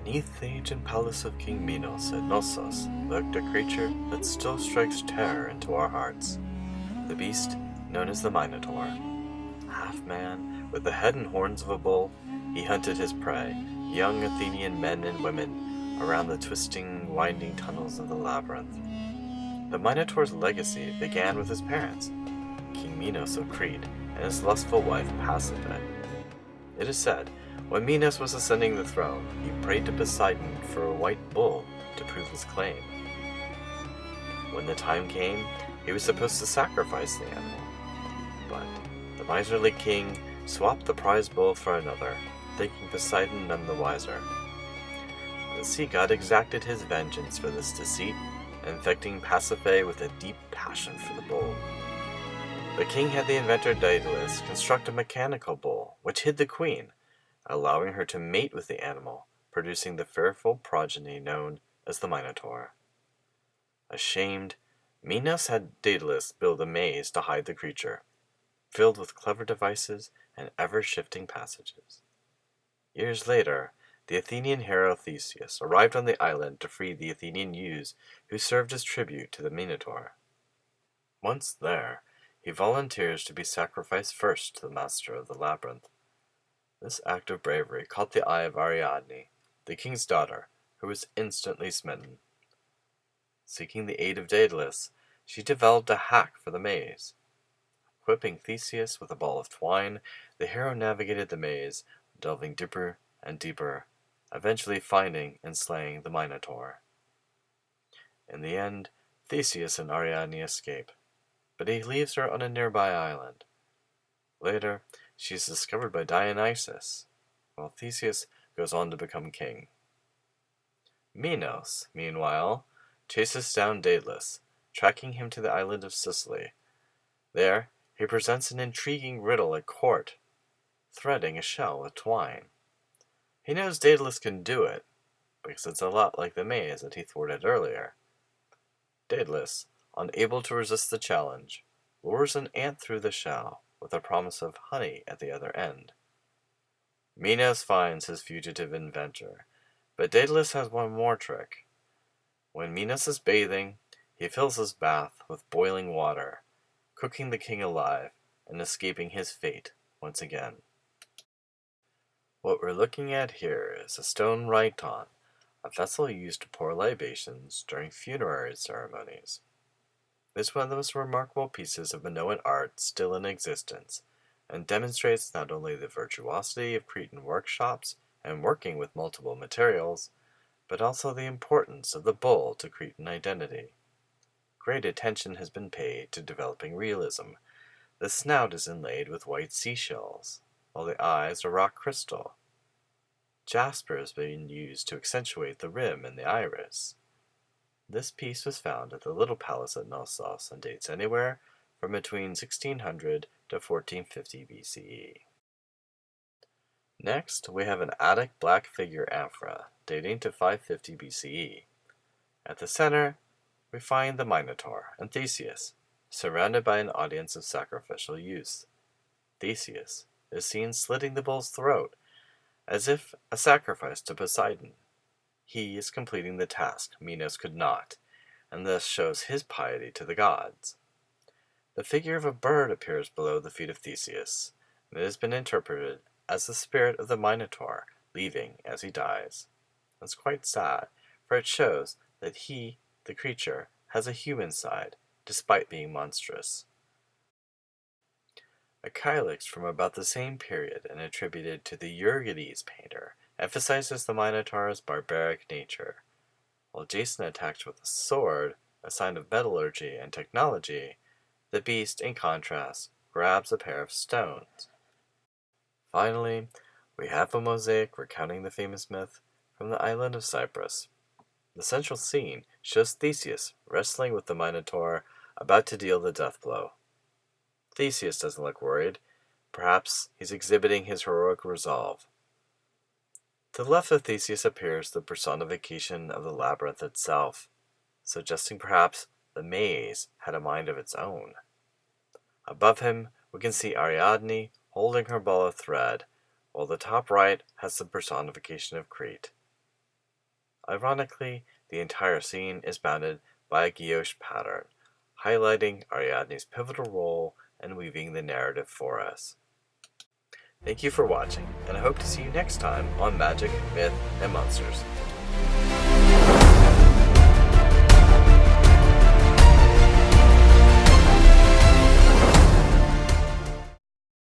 Beneath the ancient palace of King Minos at Knossos lurked a creature that still strikes terror into our hearts. The beast known as the Minotaur. Half man, with the head and horns of a bull, he hunted his prey, young Athenian men and women, around the twisting, winding tunnels of the labyrinth. The Minotaur's legacy began with his parents, King Minos of Crete and his lustful wife Pasiphae. It is said, when Minos was ascending the throne, he prayed to Poseidon for a white bull to prove his claim. When the time came, he was supposed to sacrifice the animal, but the miserly king swapped the prize bull for another, thinking Poseidon none the wiser. The sea god exacted his vengeance for this deceit, infecting Pasiphae with a deep passion for the bull. The king had the inventor Daedalus construct a mechanical bull, which hid the queen, allowing her to mate with the animal, producing the fearful progeny known as the Minotaur. Ashamed, Minos had Daedalus build a maze to hide the creature, filled with clever devices and ever-shifting passages. Years later, the Athenian hero Theseus arrived on the island to free the Athenian youths who served as tribute to the Minotaur. Once there, he volunteers to be sacrificed first to the master of the labyrinth. This act of bravery caught the eye of Ariadne, the king's daughter, who was instantly smitten. Seeking the aid of Daedalus, she developed a hack for the maze. Equipping Theseus with a ball of twine, the hero navigated the maze, delving deeper and deeper, eventually finding and slaying the Minotaur. In the end, Theseus and Ariadne escape, but he leaves her on a nearby island. Later, she is discovered by Dionysus, while Theseus goes on to become king. Minos, meanwhile, chases down Daedalus, tracking him to the island of Sicily. There, he presents an intriguing riddle at court, threading a shell with twine. He knows Daedalus can do it, because it's a lot like the maze that he thwarted earlier. Daedalus, unable to resist the challenge, lures an ant through the shell, with a promise of honey at the other end. Minos finds his fugitive inventor, but Daedalus has one more trick. When Minos is bathing, he fills his bath with boiling water, cooking the king alive and escaping his fate once again. What we're looking at here is a stone rhyton, a vessel used to pour libations during funerary ceremonies. It's one of the most remarkable pieces of Minoan art still in existence, and demonstrates not only the virtuosity of Cretan workshops and working with multiple materials, but also the importance of the bull to Cretan identity. Great attention has been paid to developing realism. The snout is inlaid with white seashells, while the eyes are rock crystal. Jasper has been used to accentuate the rim and the iris. This piece was found at the Little Palace at Knossos and dates anywhere from between 1600 to 1450 BCE. Next, we have an Attic black figure amphora dating to 550 BCE. At the center, we find the Minotaur and Theseus, surrounded by an audience of sacrificial youths. Theseus is seen slitting the bull's throat, as if a sacrifice to Poseidon. He is completing the task Minos could not, and thus shows his piety to the gods. The figure of a bird appears below the feet of Theseus, and it has been interpreted as the spirit of the Minotaur leaving as he dies. It's quite sad, for it shows that he, the creature, has a human side, despite being monstrous. A kylix from about the same period and attributed to the Euripides painter emphasizes the Minotaur's barbaric nature. While Jason attacks with a sword, a sign of metallurgy and technology, the beast, in contrast, grabs a pair of stones. Finally, we have a mosaic recounting the famous myth from the island of Cyprus. The central scene shows Theseus wrestling with the Minotaur, about to deal the death blow. Theseus doesn't look worried. Perhaps he's exhibiting his heroic resolve. To the left of Theseus appears the personification of the labyrinth itself, suggesting perhaps the maze had a mind of its own. Above him, we can see Ariadne holding her ball of thread, while the top right has the personification of Crete. Ironically, the entire scene is bounded by a gouache pattern, highlighting Ariadne's pivotal role in weaving the narrative for us. Thank you for watching, and I hope to see you next time on Magic, Myth, and Monsters.